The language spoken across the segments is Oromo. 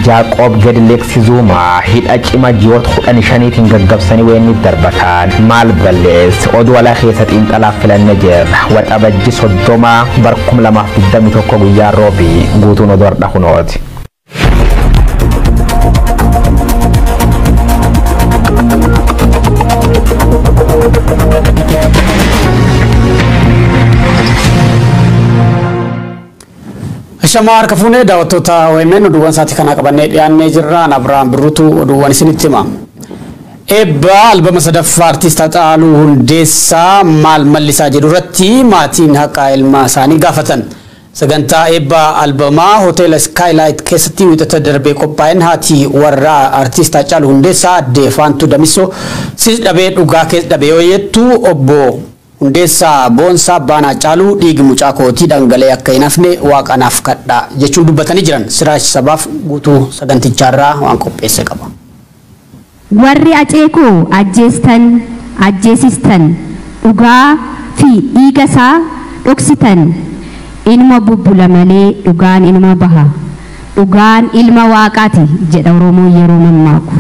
Jaaqoob Gedleeksi Zuumaa hidha cima ji'oota 15 gaggabsanii wayinni darbatan maal balleessi oduu alaa keessa xiinxalaaf filanne jirra waxabajji 30 bara 2021 guyyaa roobii guutuun oduu har'a kunooti. Shamar kafune daawwattoota OMN oduuwwan saatii kana qabannee dhiyaannee jirra. Abrahaam Birruutu oduuwwan isinitti hima. Eebba albama sadaffaa artiist Haacaaluu Hundeessaa maal mallisaa jedhu irratti maatiin haqa ilma isaanii gaafatan. Sagantaa eebba albamaa hoteela Skylight keessatti wixata darbee qophaa'een haati warra artiist Haacaaluu Hundeessaa Aadde Faantuu Damisoo sis dhabee dhugaa keessa dhabee yoo jettu obbo Hundeessaa boonsaa baana Haacaaluu dhiigi mucaa kootii dhangalee akka hin hafne waaqanaaf kadhaa jechuun dubbatanii jiran. Siraash sabaaf guutuu sagantichaarraa waan qopheesse qaba. Warri Aceekoo ajjeestan ajjeesistan dhugaa fi dhiiga isaa dhoksitan ilma bubbula malee dhugaan ilma baha dhugaan ilma waaqaati jedha Oromoon yeroo mammaaku.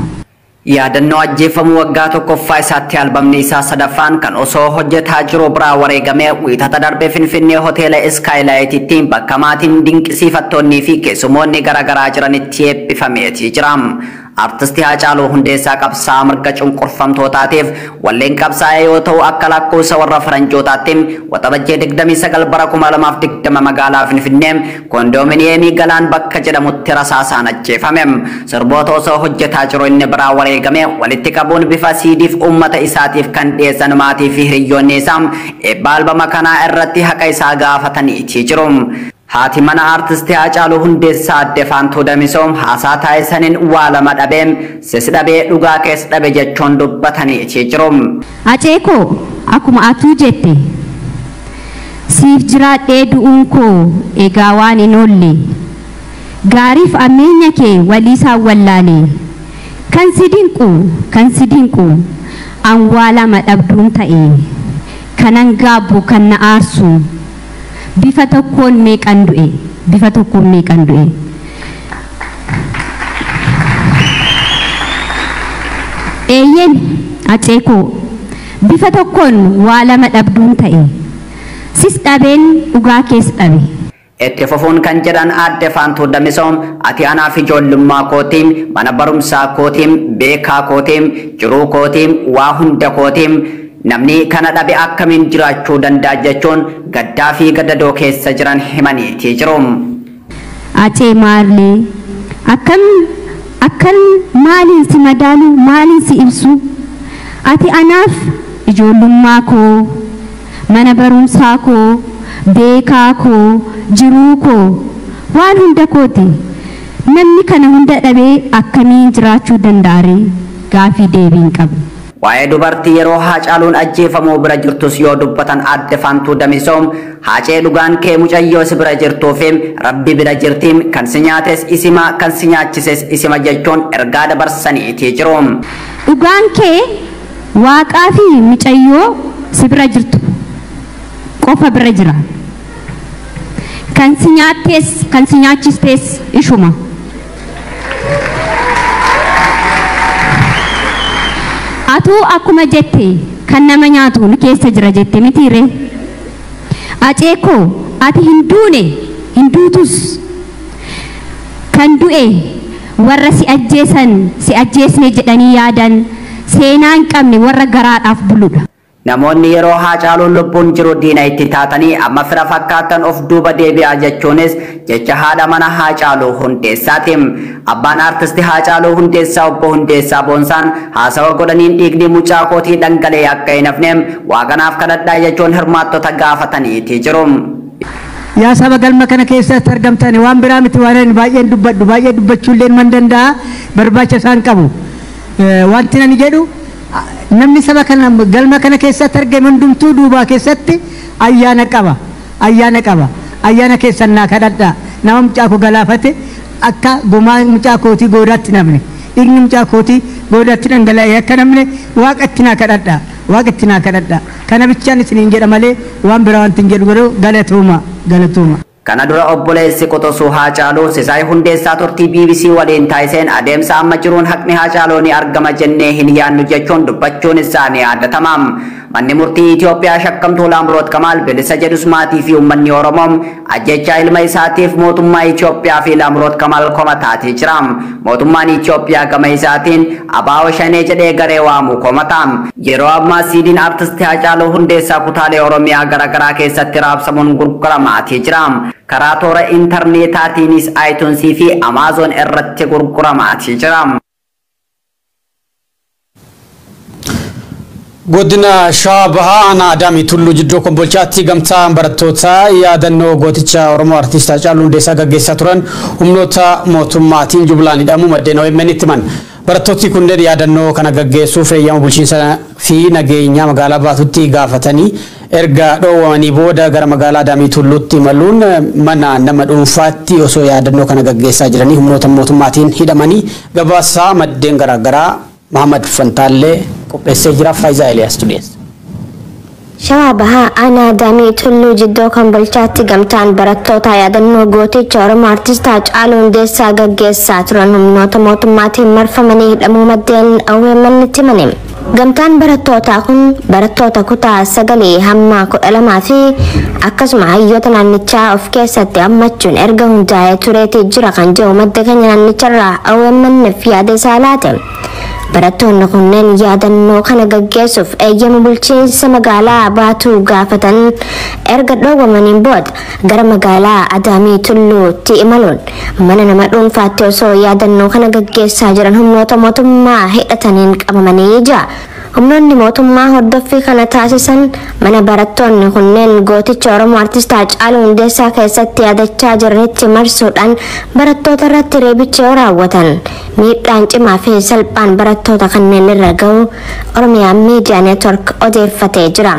Yaadannoo ajjeefamuu waggaa tokkoffaa isaatti albamni isaa sadaffaan kan osoo hojjetaa jiru biraa wareegamee wiixata darbee Finfinnee hoteela Skylight'tti bakka maatiin dinqisiifattoonnii fi keessummoonni garaagaraa jiranitti eebbifameetii jira. Artisti Haacaaluu Hundeessaa qabsaa mirga cunqurfamtootaatiif walleen qabsaa'ee yoo ta'u akka lakkoofsa warra faranjootaatti waxabajjee 29 bara 2020 magaalaa Finfinnee kondoominiyeemii Galaan bakka jedhamutti rasaasaan ajjeefame. Sirboota osoo hojjetaa jiru inni biraa wareegame walitti qabuun bifa siidiif uummata isaatiif kan dhiyeessan maatii fi hiriyoonni isaa eebba albama kanaa irratti haqa isaa gaafataniitii jiru. Haati mana artisti Haacaaluu Hundeessaa Aadde Faantuu Damisoo haasaa taasisaniin waa lama dhabeem sis dhabee dhugaa keessa dhabe jechuun dubbatanii jiru. Aceekoo akkuma atuu jette siif jiraadhee du'uun koo egaa waan hin oolle gaariif ammeenya kee waliisaan wallaale kan si dinqu an waa lama dhabduun ta'e kanan gaabbu kan na aarsu. Bifa tokkoon meeqan du'e eeyyen Aceekoo bifa tokkoon waa lama dhabduun ta'e sis dhabeen dhugaa keessa dhabe. Itti fufuun kan jedhan Aadde Faantuu Damisoo ati anaaf ijoollummaa kootiin mana barumsaa kootiin beekaa kootiin jiruu kootiin waa hunda kootiin namni kana dhabe akkamiin jiraachuu danda'a jechuun gaddaa fi gadadoo keessa jiran himaniitii jiru. Acee maarlee akkan maaliin si madaalu maaliin si ibsu ati anaaf ijoollummaa koo mana barumsaa koo beekaa koo jiruu koo waan hunda kooti namni kana hunda dhabee akkamiin jiraachuu danda'a gaafii deebiin qabu. Waa'ee dubartii yeroo Haacaaluun ajjeefamuu bira jirtus yoo dubbatan Aadde Faantuu Damisoo haacee dhugaan kee mucayyoo si bira jirtuuf Rabbi bira jirtiin kan si nyaates isima kan si nyaachises isima jechuun ergaa dabarsaniitii jiru. Dhugaan kee waaqaa fi mucayyoo si bira jirtu qofa bira jira. Kan si nyaattes kan si nyaachistes ishuma. Atuu akkuma jette kan nama nyaatu ni keessa jira jette mitiire. Aceekoo ati hin duune hin duutus kan du'e warra si ajjeesne jedhanii yaadan seenaa hin qabne warra garaadhaaf buludha. Namoonni yeroo Haacaaluun lubbuun jiru diina itti taatanii amma fira fakkaatan of duuba deebi'aa jechuunis jecha haadha mana Haacaaluu Hundeessaati. Abbaan artisti Haacaaluu Hundeessaa obbo Hundeessaa Boonsaan haasawa godhaniin dhiigni mucaa kootii dhangalee akka hin hafne waaqanaaf kadhadhaa jechuun hirmaattota gaafataniitii jiru. Yaa saba galma kana keessatti argamtan waan biraa miti waan baay'een dubbachuu illee man danda'a barbaacha isaan qabu. Wanti ani jedhu namni saba kana galma kana keessatti argame hundumtuu duubaa keessatti ayyaana qaba ayyaana keessan naa kadhadhaa nama mucaa koo galaafate akka gomaa mucaa kootii goodaatti namne dhiigni mucaa kootii goodaatti dhangala'ee akka namne waaqatti naa kadhadhaa kana bichaan isiniin jedha malee waan biraa wanti hin jedhu garuu galatooma. Kana dura obboleessi Qotosuu Haacaaluu Sisaay Hundeessaa turtii BBC waliin taasiseen adeemsa amma jiruun haqni Haacaaluu ni argama jennee hin yaadnu jechuun dubbachuun isaanii yaadatama. Manni murtii Itoophiyaa shakkamtuu Laamroot Kamaal bilisa jedhus maatii fi uummanni Oromoo ajjechaa ilma isaatiif mootummaa Itoophiyaa fi Laamroot Kamaal komataatii jira. Mootummaan Itoophiyaa gama isaatiin abaa'oo shanee jedhee garee waamu komata. Yeroo ammaa siidiin artistii Haacaaluu Hundeessaa kutaalee Oromiyaa garaagaraa keessatti raabsamuun gurguramaatii jira. Karaa toora intarneetaatiinis iTunes fi Amazon irratti gurguramaatii jira. Godina Shaabahaa Aanaa Adaamii Tulluu Jiddoo Kombolchaatti gamtaan barattoota yaadannoo gooticha Oromoo artiist Haacaaluu Hundeessaa gaggeessaa turan humnoota mootummaatiin jumlaan hidhamuu maddeen OMN itti himan. Barattooti kunneen yaadannoo kana gaggeessuuf eeyyama bulchiinsa fi nageenya magaalaa baatutti gaafatanii erga dhoowwamanii booda gara magaalaa Adaamii Tulluutti imaluun mana nama dhuunfaatti osoo yaadannoo kana gaggeessaa jiranii humnoota mootummaatiin hidhamanii gabaasaa maddeen garaagaraa Muhammad Fantaalee qopheessee jira. Faayisaa Eliyaas Tudees. Shawaa Bahaa Aanaa Adaamii Tulluu Jiddoo Kombolchaatti gamtaan barattoota yaadannoo gooticha Oromoo artiist Haacaaluu Hundeessaa gaggeessaa turan humnoota mootummaatiin marfamanii hidhamuu maddeen OMN itti himane. Gamtaan barattootaa kun barattoota kutaa 9 hamma 12 fi akkasuma hayyoota naannichaa of keessatti hammachuun erga hundaa'ee tureetii jira kan jedhu madda keenya naannicharraa OMN fi yaada isaa laate. Barattoonni kunneen yaadannoo kana gaggeessuuf eeyyama bulchiinsa magaalaa baatuu gaafatan erga dhoowwamaniin booda gara magaalaa Adaamii Tulluutti imaluun mana nama dhuunfaatti osoo yaadannoo kana gaggeessaa jiran humnoota mootummaa hidhataniin qabamanii jira. Humnoonni mootummaa hordoffii kana taasisan mana barattoonni kunneen gooticha Oromoo artiist Haacaaluu Hundeessaa keessatti yaadachaa jiranitti marsuudhaan barattoota irratti reebicha yoo raawwatan miidhaan cimaa fi salphaan barattoota kanneen irra gahu Oromiyaa Miidiyaa Neetwork odeeffatee jira.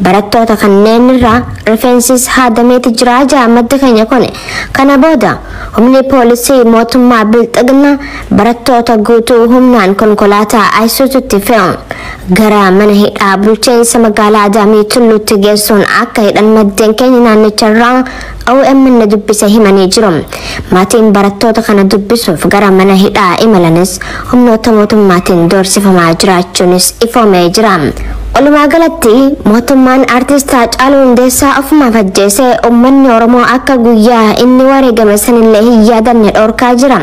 Barattoota kanneen irraa rifeensis haadameeti jira jedha madda keenya kun. Kana booda humni poolisii mootummaa Bilxiginaa barattoota guutuu humnaan konkolaataa Ayisuuzutti fe'uun gara mana hidhaa bulchiinsa magaalaa Adaamii Tulluutti geessuun akka hidhan maddeen keenya naannicharraa OMN dubbise himanii jiru. Maatiin barattoota kana dubbisuuf gara mana hidhaa imalanis humnoota mootummaatiin doorsifamaa jiraachuunis ifoomee jira. Walumaa galatti mootummaan artiist Haacaaluu Hundeessaa ofumaaf ajjeesee uummanni Oromoo akka guyyaa inni wareegame sanillee hin yaadanne dhorkaa jira.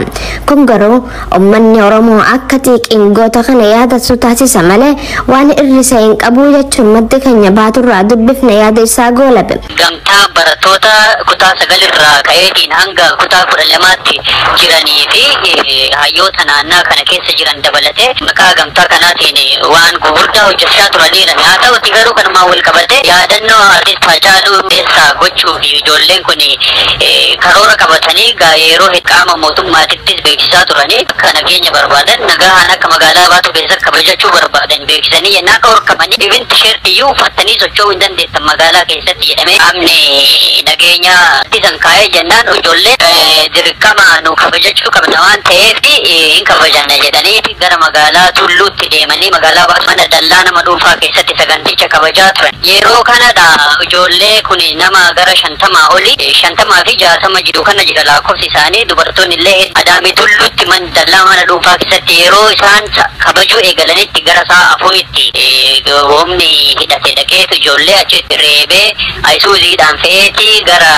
Kun garuu uummanni Oromoo akka xiqqingoota kana yaadatu taasisa malee waan irrisa hin qabu jechuun madda keenya baaturraa dubbifne yaada isaa goolabe. Gamtaa barattoota kutaa 9 irraa ka'eetiin hanga kutaa 12tti jiranii fi hayyoota naannaa kana keessa jiran dabalatee maqaa gamtaa kanaatiin waan gurguddaa hojjechaa turanii haa ta'utti garuu kanumaan wal qabate yaadannoo artiist Haacaaluu Hundeessaa gochuu fi ijoolleen kun karoora qabatanii yeroo qaama mootummaatittis beeksisaa turanii akka nageenya barbaadan nagahaan akka magaalaa baatu keessatti kabajachuu barbaadan beeksisanii yennaa akka horkamanii ibin tisheertiyyuu uffattanii socho'uu hin dandeessan magaalaa keessatti jedhamee amni nageenya ittisan kaa'ee jennaan ijoolleen dirqama nu kabajachuu qabna waan ta'eef hin kabajanna jedhanii gara magaalaa Tulluutti deemanii magaalaa baatu mana dallaa nama dhuunfaa keessatti saganticha kabajaa turan. Yeroo kanadha ijoollee kun nama gara 50 oli 50 fi 60 jiru kana jira lakkoofsi isaanii dubartoonni illee Adaamii Tulluutti man dallaa mana dhuunfaa keessatti yeroo isaan kabajuu eegalanitti gara sa'a 4tti humni hidhatee dhaqeetu ijoollee achitti reebee Ayisuuziidhaan fe'eeti gara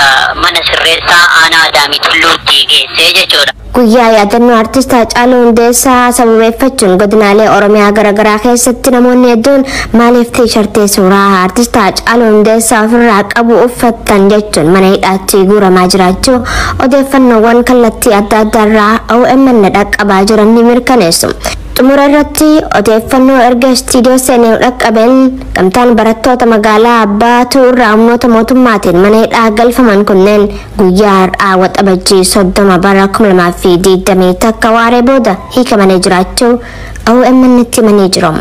mana sirreessaa aanaa Adaamii Tulluutti geessee jechuudha. Guyyaa yaadannoo artiist Haacaaluu Hundeessaa sababeeffachuun godinaalee Oromiyaa garaagaraa keessatti namoonni hedduun maaliif tiishartii suuraa artiist Haacaaluu Hundeessaa ofirraa qabu uffatan jechuun mana hidhaatti guuramaa jiraachuu odeeffannoowwan kallattii adda addaarraa OMN dhaqqabaa jiran ni mirkaneessu. Xumura irratti odeeffannoo erga istiidiyoo seenee dhaqqabeen gamtaan barattoota magaalaa Baatuu irraa humnoota mootummaatiin mana hidhaa galfaman kunneen guyyaa har'aa waxabajjii 30 bara 2020 takka waaree booda hiikamanii jiraachuu OMN itti himanii jiru.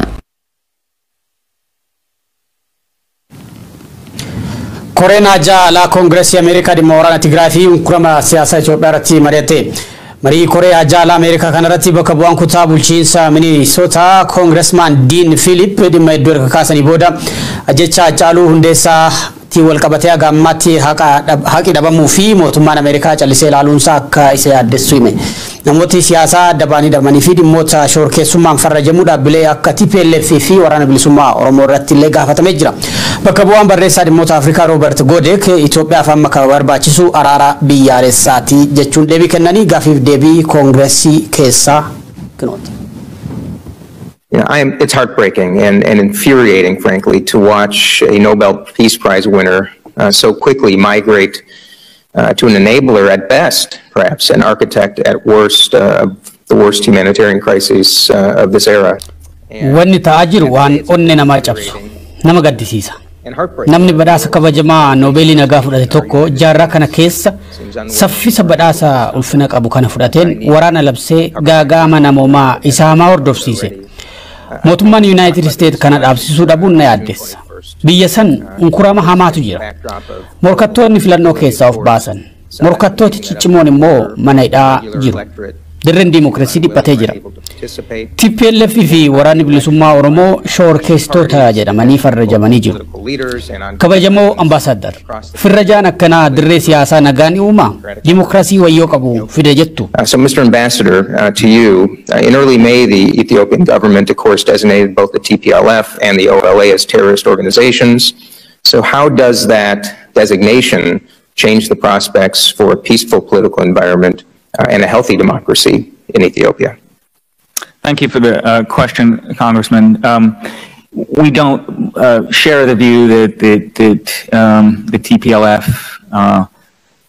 Koreen Haajaalaa Koongireesii Ameerikaa dhimma waraana Tigraay fi hunkurama siyaasaa Itoophiyaa irratti mari'ate. Marii Koree Haajaalaa Ameerikaa kanarratti bakka bu'aan kutaa bulchiinsa Minisoota Koongireesmaan Diin Philip dhimma iddoo erga kaasanii booda ajjecha Haacaaluu Hundeessaa ti wal qabatee agammatti haqi dhabamuu fi mootummaan Ameerikaa callisee ilaaluunsaa akka isa yaaddessu hime. Namooti siyaasaa dabanii dhabanii fi dhimmoota shororkeessummaan farrajamuu dhaabbilee akka TPLF fi waraana bilisummaa Oromoo irratti illee gaafatamee jira. Bakka bu'aan barreessaa dhimmoota Afrikaa Roobert Godek Itoophiyaaf amma kan barbaachisu araara biyyaalessaati jechuun deebii kennanii gaafiif deebii koongireesii keessaa kinooti. It's heartbreaking and infuriating, frankly, to watch a Nobel Peace Prize winner so quickly migrate to an enabler at best, perhaps an architect at worst of the worst humanitarian crises of this era. Wanni ta'aa jiru waan onne namaa cabsu, nama gaddisiisa. Namni badhaasa kabajamaa Noobeelii nagaa fudhate tokko jaarraa kana keessa saffisa badhaasa ulfina qabu kana fudhateen waraana labsee gaagaama namoomaa isaa hamaa hordofsiise. Mootummaan United States kana dhaabsisuu dhabuun na yaaddessa. Biyya san unkurama hamaatu jira. Morkattoonni filannoo keessaa of baasan. Morkattooti ciccimoon immoo mana hidhaa jiru. Dirreen diimokiraasii dhiphatee jira. TPLF fi waraanni bilisummaa Oromoo shororkeessitoota jedhamanii farrajamanii jiru. Kabajamoo ambaasaadar, firrajaan akkanaa dirree siyaasaa nagaan uumaa diimokiraasii wayyoo qabu fide jettu. So Mr. Ambassador, to you, in early May the Ethiopian government of course designated both the TPLF and the OLA as terrorist organizations. So how does that designation change the prospects for a peaceful political environment and a healthy democracy in Ethiopia? Thank you for the question, Congressman. We don't share the view that the TPLF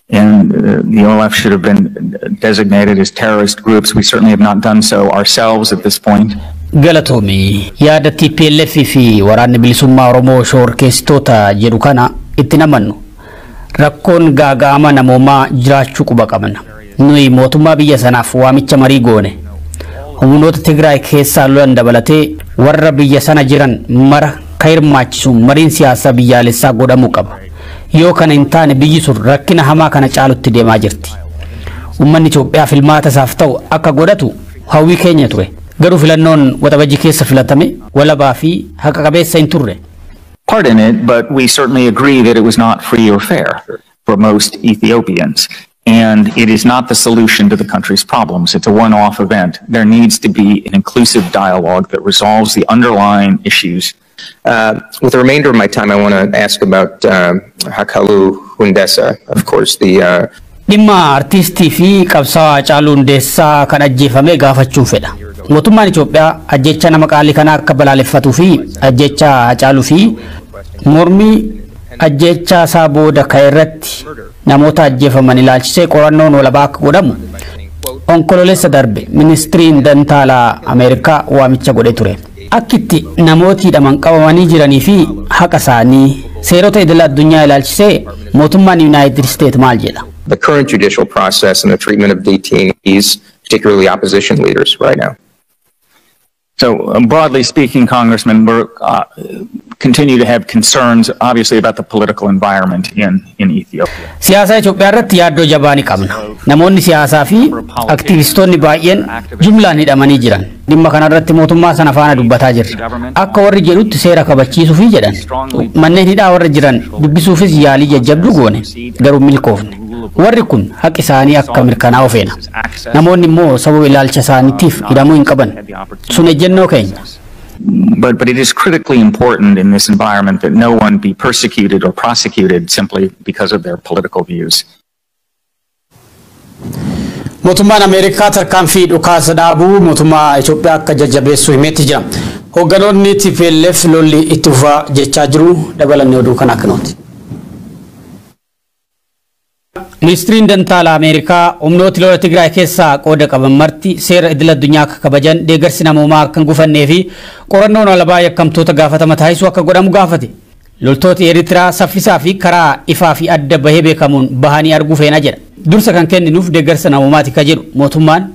and the OLF should have been designated as terrorist groups. We certainly have not done so ourselves at this point. Galatomi yaada TPLF fi waraanni bilisummaa Oromoo shororkeessitoota jedhu kana itti namannu. Rakkoon gaagaama namoomaa jiraachuu quba qabna. Nuyi mootummaa biyya sanaaf waamicha marii goone. Humnoota Tigraay keessaa lolan dabalatee warra biyya sana jiran mara hirmaachisu mariin siyaasaa biyyaalessaa godhamuu qaba. Yoo kana hin taane biyyi sun rakkina hamaa kana caalutti deemaa jirti. Uummanni Itoophiyaa filmaata isaaf ta'u akka godhatu hawwii keenya ture. Garuu filannoon waxabajjii keessa filatame walabaa fi haqa qabeessa hin turre. Part in it, but we certainly agree that it was not free or fair for most Ethiopians. And it is not the solution to the country's problems. It's a one-off event. There needs to be an inclusive dialogue that resolves the underlying issues. With the remainder of my time, I want to ask about Hakalu Hundessa, of course, the... Dhimma artistii fi qabsaa'aa Hacaaluu Hundeessaa kan ajjeefame gaafachuu fedha. Mootummaan Itoophiyaa ajjecha nama qaalii kana akka balaaleffatuu fi ajjecha Hacaaluu fi mormii ajjecha isaa booda ka'e irratti namoota ajjeefaman ilaalchisee qorannoon walabaa akka godhamu onkololeessa darbe ministiriin dantaalaa Ameerikaa waamicha godhee ture. Akkitti namooti hidhaman qabamanii jiranii fi haqa isaanii seerota idil addunyaa ilaalchisee mootummaan United States maal jedha? The current judicial process and the treatment of detainees, particularly opposition leaders right now. So broadly speaking, Congressman, we continue to have concerns, obviously, about the political environment in Ethiopia. Siyaasa Itoophiyaa irratti yaaddoo jabaa ni qabna. Namoonni siyaasaa fi aktivistoonni baay'een jumlaan hidhamanii jiran. Dhimma kana irratti mootummaa sana faana dubbataa jirra. Akka warri jedhutti seera kabachiisuu fi jedhan. Manneen hidhaa warra jiran dubbisuufis yaalii jajjabduu goone garuu milkoofne. Warri kun haqi isaanii akka mirkanaa'u feena. Namoonni immoo sababa ilaalcha isaaniitiif hidhamuu hin qaban. Sun ejjennoo keenya. But it is critically important in this environment that no one be persecuted or prosecuted simply because of their political views. Mootummaan Ameerikaa tarkaanfii dhukaasa dhaabuu mootummaa Itoophiyaa akka jajjabeessu himeetti jira. Hoogganoonni TPLF lolli itti fufaa jechaa jiru dabalannee oduu kan akkanooti. Ministiriin dantaalaa Ameerikaa humnooti lola Tigraay keessaa qooda qaban marti seera idil addunyaa akka kabajan deeggarsi namoomaa akka hin gufannee fi qorannoon walabaa yakkamtoota gaafatama taasisuu akka godhamu gaafate. Loltooti Eritraa saffisaa fi karaa ifaa fi adda bahee beekamuun bahanii arguu feena jedha. Dursa kan kenninuuf deeggarsa namoomaati ka jedhu mootummaan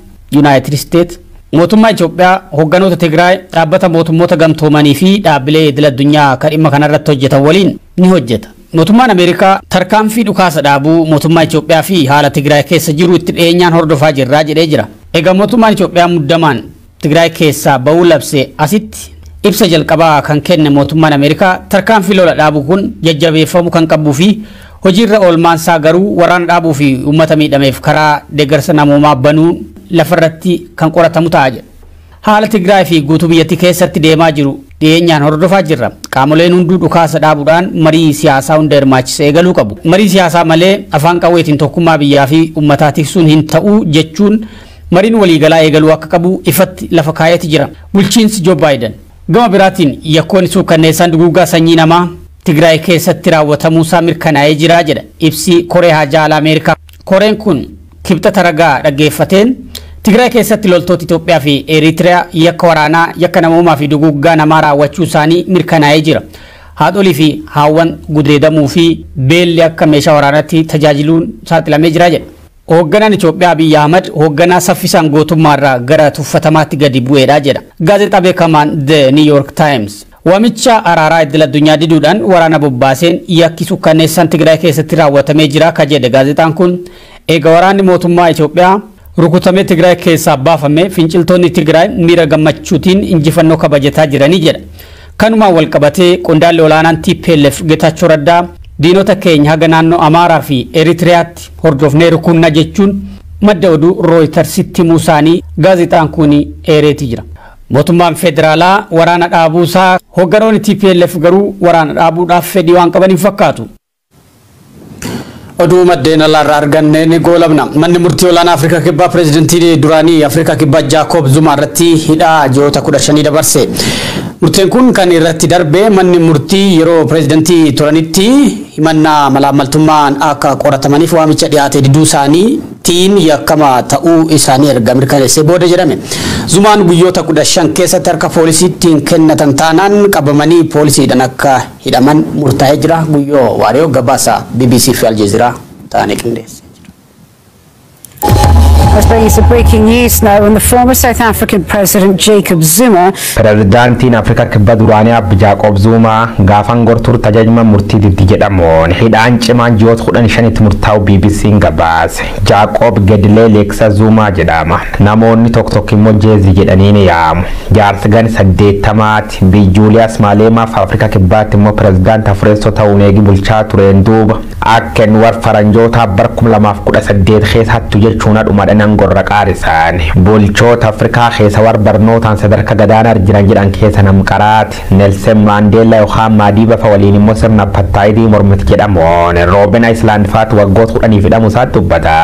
United States. Mootummaa Itoophiyaa hoogganoota Tigraay dhaabbata mootummoota gamtoomanii fi dhaabbilee idil addunyaa kan dhimma kanarratti hojjetan waliin ni hojjeta. Mootummaan Ameerikaa tarkaanfii dhukaasa dhaabuu mootummaa Itoophiyaa fi haala Tigraay keessa jiru itti dhiyeenyaan hordofaa jirraa jedhee jira. Egaa mootummaan Itoophiyaa muddamaan Tigraay keessaa bahuu labsee asitti ibsa jalqabaa kan kenne mootummaan Ameerikaa tarkaanfii lola dhaabuu kun jajjabeeffamuu kan qabuu fi hojiirra oolmaansaa garuu waraana dhaabuu fi uummata miidhameef karaa deeggarsa namoomaa banuu lafarratti kan qoratamu ta'a jedha. Haala Tigraay fi guutuu biyyattii keessatti deemaa jiru dhiyeenyaan hordofaa jirra. Qaamoleen hunduu dhukaasa dhaabuudhaan marii siyaasaa hunda hirmaachisa eegaluu qabu. Marii siyaasaa malee afaan qawweetiin tokkummaa biyyaa fi uummataa tiksuun hin ta'u jechuun mariin waliigalaa eegaluu akka qabu ifatti lafa kaayati jira. Bulchiinsi Joo Baayiden gama biraatiin yakkoon suukanneessaan duguuggaa sanyii namaa Tigraay keessatti raawwatamuusaa mirkanaa'ee jira jedha ibsi Koree Haajaa Alaa Ameerikaa. Koreen kun kibxata ragaa dhaggeeffateen Tigraay keessatti loltoota Itoophiyaa fi Eritiriyaa yakka waraanaa yakka namoomaa fi duguuggaa namaa raawwachuu isaanii mirkanaa'ee jira. Haadholii fi haawwan gudeedamuu fi beelli akka meeshaa waraanaatti tajaajiluun saaxilamee jira jedha. Hoogganaan Itoophiyaa Abiy Ahmed hoogganaa saffisaan gootummaarraa gara tuffatamaatti gadi bu'eedha jedha. Gaazexaa beekamaan The New York Times waamicha araaraa idil addunyaa diduudhaan waraana bobbaaseen yakki suukanneessaan Tigraay keessatti raawwatamee jira ka jedhe gaazexaan kun eega waraanni mootummaa Itoophiyaa rukutamee Tigraay keessaa baafame finciltoonni Tigraay miira gammachuutiin injifannoo kabajataa jiranii jedha. Kanumaan wal qabatee qondaalli olaanaan TPLF Getaachoo Raddaa diinota keenya haga naannoo Amaaraa fi Eritiriyaatti hordofnee rukunna jechuun madda oduu Rooyitersitti muusaanii gaazexaan kun eereeti jira. Mootummaan federaalaa waraana dhaabuusaa hoogganoonni TPLF garuu waraana dhaabuudhaaf fedhii waan qaban hin fakkaatu. Oduu maddeen alaarraa arganne ni goolabna. Manni murtii olaanaa Afrikaa Kibbaa pireezidantii duraanii Afrikaa Kibbaa Jaakob Zuma irratti hidhaa ji'oota 15 dabarse. Murteen kun kan irratti darbe manni murtii yeroo pireezidantii turanitti himannaa malaamaltummaan akka qoratamaniif waamicha dhiyaate diduu isaaniitiin yakkama ta'uu isaanii erga mirkaneessee booda jedhame. Zumaan guyyoota 15 keessatti harka poolisiitiin kennatan taanaan qabamanii poolisiidhaan akka hidhaman murtaa'ee jira. Guyyoo Waariyoo gabaasa BBC fi Aljeeziraa ta'anii qindeesse. Let's bring you some breaking news now on the former South African President Jacob Zuma. Pireezidaantiin Afrikaa Kibbaa duraanii Jaakob Zuma gaafan gortur tajaajila murtii diddi jedhamuun hidhaan cimaan ji'oota 15tti murtaa'u BBC'n gabaase. Jaakob Gedilee Leeksa Zuma jedhama. Namoonni tokko tokko immoo Jeezi jedhanii ni yaamu. Jaarsi gani 80maati Julius Malema Afrikaa Kibbaatti immoo pireezidaantii Afreessoo ta'uun eegi bulchaa tureen duuba akka war faranjoota bar 2018 keessattu jechuun dhumadhan angorra qaarisan bulchoota Afrikaa keessa war barnootaan sadarkaa gadaanaa jiran jedhan keessa namqaraati Nelson Mandela yookaan Madiba fa waliin immoo sirna apartheid mormit jedhamuun Robben Island faatu waggoota 10 fidhamu isaatti dubbata.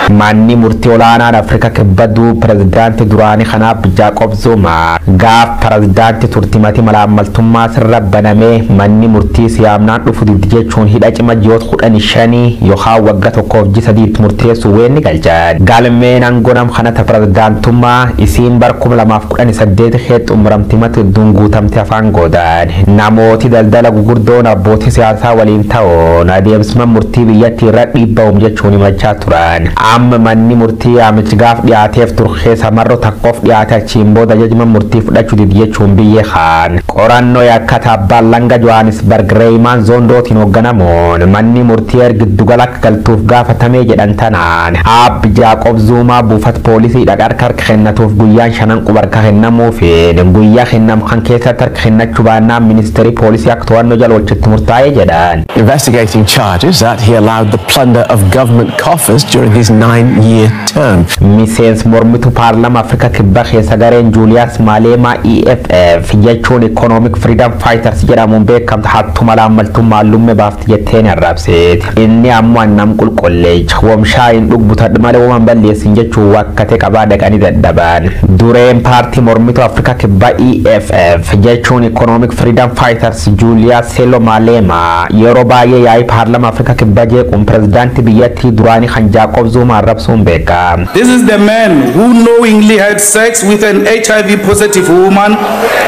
Manni murtii olaanaan Afrikaa Kibbaa pireezidaantii duraanii kanaaf Jaakob Zuma gaaf pireezidaantii turtimati malaamaltummaa sirra banamee manni murtii siyaamnaan dhufu diddi jechuun hidha cima ji'oota 15 yookaan waggaa tokkoof ji'a 3 murteessu weenni galchan. Galmeen aangoonam kanata pireezidaantummaa isiin bar 2018 keessa xumuramtimatti dunguutamte afaan godaan namooti daldala gugurdoon abbootii siyaasaa waliin ta'uun adeemsima murtii biyyattii irra dhiibba'uum jechuun himachaa turan. Amma manni murtii yaamichi gaaf dhiyaateef turkeessa marro takkoof dhiyaate achiin booda jajma murtii fudhachuu diddi jechuun biyyee kaan qorannoo yakka taabbaan langa Johannesburg Reemaan zoondootiin hoogganamuun manni murtii ergiddugala akka galtuuf gaafatamee jedhan tanaan Abbi Jaakob Zuma buufata poolisii dhaqarka harka kennatuuf guyyaan 5 qubarka kennamuufiin guyyaa kennam kan keessatti harka kennachuu baannaan ministeerii poolisii akka to'annoo jala oolchetti murtaa'ee jedhan. Investigating charges that he allowed the plunder of government coffers during his 9-year term. Miseensi mormituu paarlama Afrikaa Kibbaa keessa gareen Julius Malema EFF jechuun Economic Freedom Fighters jedhamuun beekamta hattu malaamaltummaa lumme baafti jetteen arrabseeti. Inni ammoo annam qulqulleecha wamshaa hin dhugbutadhu malee waman balleessin jechuun wakkate qabaa dhaqanii dadhaban. Dureen paartii mormituu Afrikaa Kibbaa EFF jechuun Economic Freedom Fighters Julius Selo Malema yeroo baay'ee yaa'ii paarlama Afrikaa Kibbaa jeequun pireezidaantii biyyattii duraanii kan Jaakob Zuma arrabsuun beekama. This is the man who knowingly had sex with an HIV positive woman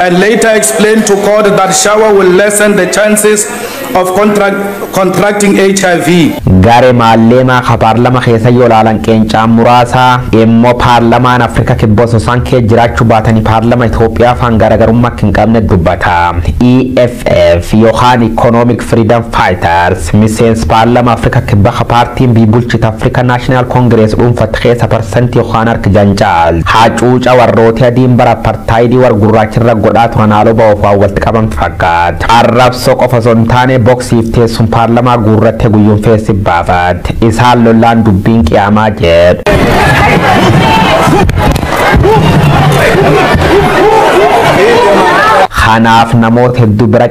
and later explained to court that shower will lessen the chances of contracting HIV. Gare maalema ka parlama keessa yoo laalan qeencaa muraasa immoo paarlamaan Afrika kibboso sankee jiraachuu baatanii paarlama Itoophiyaa faan garaagarummaa hin qabne dubbata. EFF yookaan Economic Freedom Fighters miseensi paarlama Afrika kibba ka paartiin biibulchita Africa National Congress dhuunfatti keessa parsantii yookaan harka jancaal hacuuca warroota adiin bara apartaayidii war gurraachirra godhaa turan haaloo ba'uuf walitti qabamtu fakkaata. Arrabsoo qofa osoo hin taane boksiif teessuun paarlamaa guurratte guyyuun feessi baafat isaan lolaan dubbiin qiyaamaa jedhu. Kanaaf namoota hedduu bira